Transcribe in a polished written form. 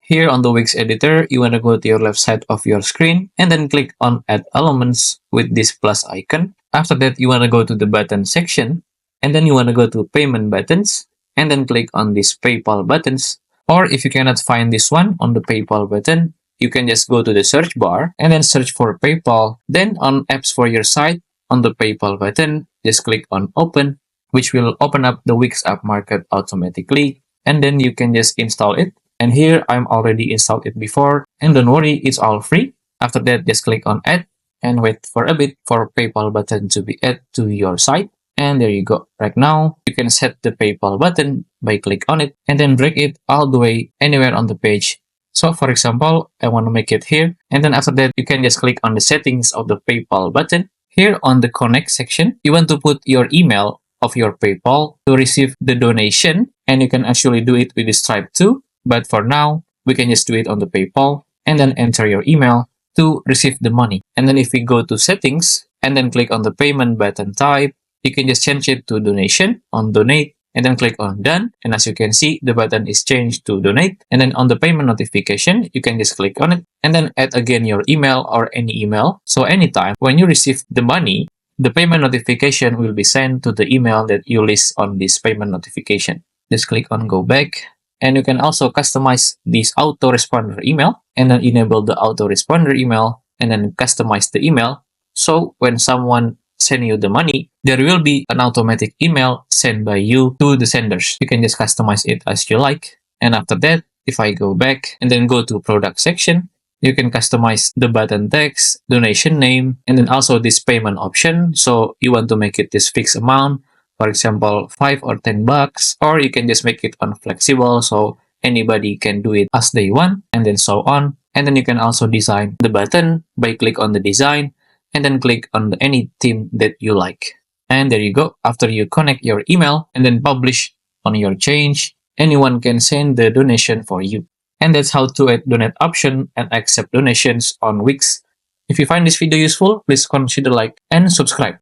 Here on the Wix editor, you want to go to your left side of your screen and then click on Add Elements with this plus icon. After that, you want to go to the button section and then you want to go to Payment Buttons and then click on this PayPal buttons. Or if you cannot find this one on the PayPal button, you can just go to the search bar and then search for PayPal. Then on Apps for your site, on the PayPal button, just click on Open, which will open up the Wix App Market automatically. And then you can just install it. And here I'm already installed it before. And don't worry, it's all free. After that, just click on Add and wait for a bit for PayPal button to be added to your site. And there you go. Right now, you can set the PayPal button by click on it and then drag it all the way anywhere on the page. So for example, I want to make it here. And then after that, you can just click on the settings of the PayPal button. Here on the Connect section, you want to put your email of your PayPal to receive the donation. And you can actually do it with the Stripe too. But for now, we can just do it on the PayPal and then enter your email to receive the money. And then if we go to settings and then click on the payment button type, you can just change it to donation on donate and then click on done. And as you can see, the button is changed to donate. And then on the payment notification, you can just click on it and then add again your email or any email. So anytime when you receive the money, the payment notification will be sent to the email that you list on this payment notification. Just click on go back. And you can also customize this autoresponder email and then enable the autoresponder email and then customize the email. So when someone send you the money, there will be an automatic email sent by you to the senders. You can just customize it as you like. And after that, if I go back and then go to product section, you can customize the button text, donation name, and then also this payment option. So you want to make it this fixed amount, for example, 5 or 10 bucks, or you can just make it unflexible so anybody can do it as they want, and then so on. And then you can also design the button by click on the design and then click on any theme that you like. And there you go. After you connect your email and then publish on your change, anyone can send the donation for you. And that's how to add donate option and accept donations on Wix. If you find this video useful, please consider like and subscribe.